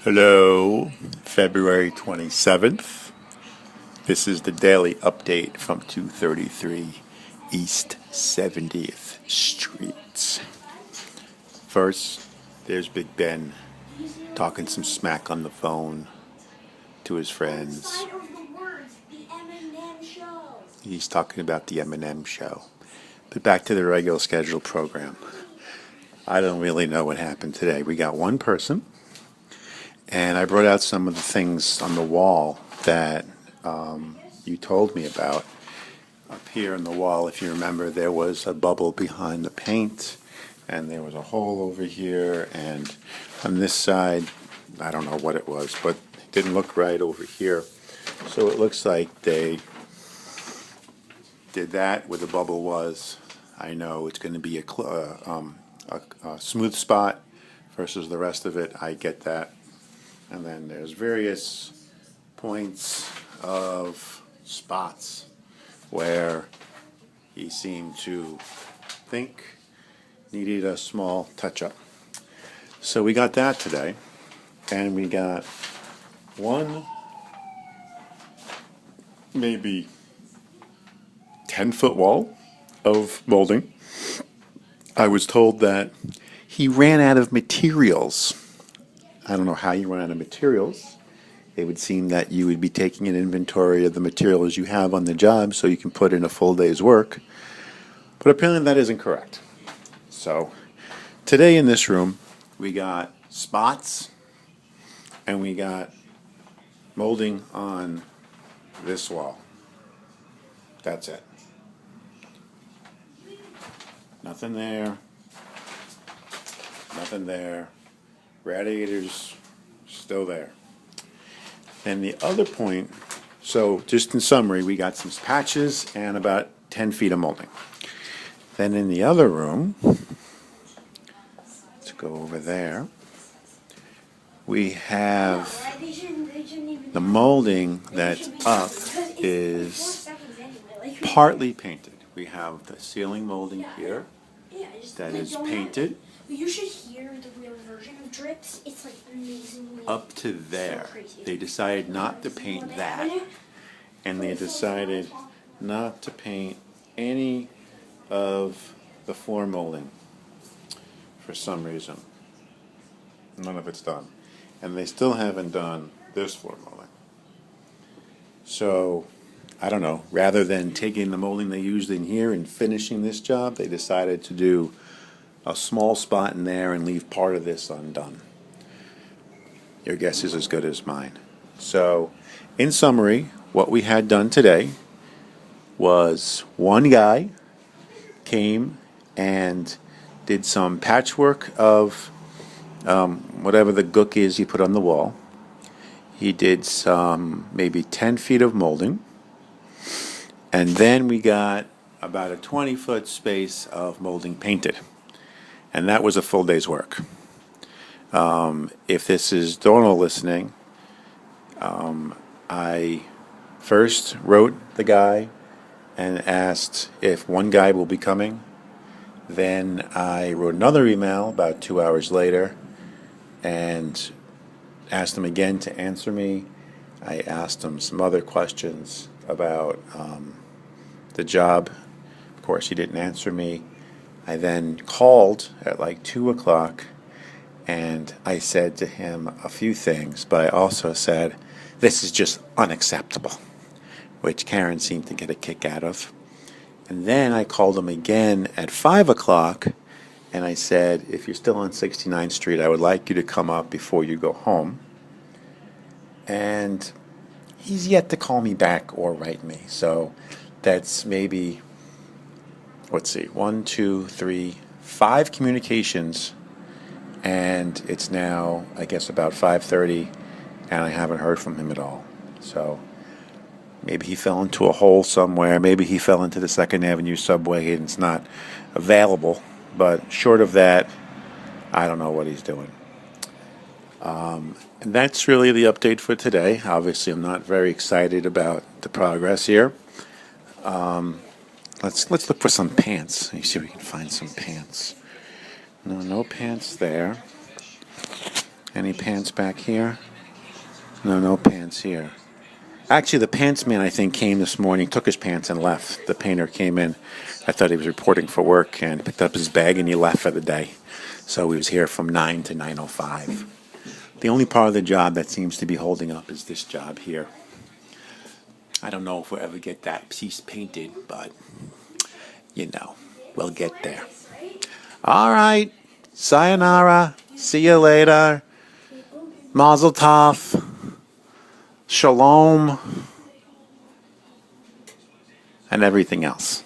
Hello, February 27th. This is the daily update from 233 East 70th Street. First, there's Big Ben talking some smack on the phone to his friends. He's talking about the M&M show. But back to the regular scheduled program. I don't really know what happened today. We got one person. And I brought out some of the things on the wall that you told me about. Up here on the wall, if you remember, there was a bubble behind the paint, and there was a hole over here, and on this side, I don't know what it was, but it didn't look right over here. So it looks like they did that where the bubble was. I know it's going to be a smooth spot versus the rest of it. I get that. And then there's various points of spots where he seemed to think needed a small touch-up. So we got that today, and we got one maybe 10-foot wall of molding. I was told that he ran out of materials. I don't know how you run out of materials. It would seem that you would be taking an inventory of the materials you have on the job so you can put in a full day's work. But apparently that isn't correct. So today in this room, we got spots and we got molding on this wall. That's it. Nothing there. Nothing there. Radiators still there. And the other point, so just in summary, we got some patches and about 10 feet of molding. Then in the other room, let's go over there, we have the molding that's up is partly painted. We have the ceiling molding here that is painted. You should hear the real version of Drips. It's like amazingly up to there. So crazy. They decided not to paint that, and they decided not to paint any of the floor molding for some reason. None of it's done. And they still haven't done this floor molding. So, I don't know, rather than taking the molding they used in here and finishing this job, they decided to do a small spot in there and leave part of this undone. Your guess is as good as mine. So, in summary, what we had done today was one guy came and did some patchwork of whatever the gook is you put on the wall. He did some maybe 10 feet of molding. And then we got about a 20-foot space of molding painted. And that was a full day's work. If this is Donald listening, I first wrote the guy and asked if one guy will be coming. Then I wrote another email about 2 hours later and asked him again to answer me. I asked him some other questions about the job. Of course, he didn't answer me. I then called at like 2 o'clock and I said to him a few things, but I also said, this is just unacceptable, which Karen seemed to get a kick out of. And then I called him again at 5 o'clock and I said, if you're still on 69th Street, I would like you to come up before you go home. And he's yet to call me back or write me. So that's maybe, let's see, 1, 2, 3, 5 communications, and it's now, I guess, about 5:30, and I haven't heard from him at all. So maybe he fell into a hole somewhere. Maybe he fell into the 2nd Avenue subway and it's not available. But short of that, I don't know what he's doing. And that's really the update for today. Obviously, I'm not very excited about the progress here. Let's look for some pants. Let me see if we can find some pants. No pants there. Any pants back here? No, no pants here. Actually, the pants man, I think, came this morning, took his pants and left. The painter came in. I thought he was reporting for work and picked up his bag and he left for the day. So he was here from 9 to 9:05. The only part of the job that seems to be holding up is this job here. I don't know if we'll ever get that piece painted, but, we'll get there. All right. Sayonara. See you later. Mazel tov. Shalom. And everything else.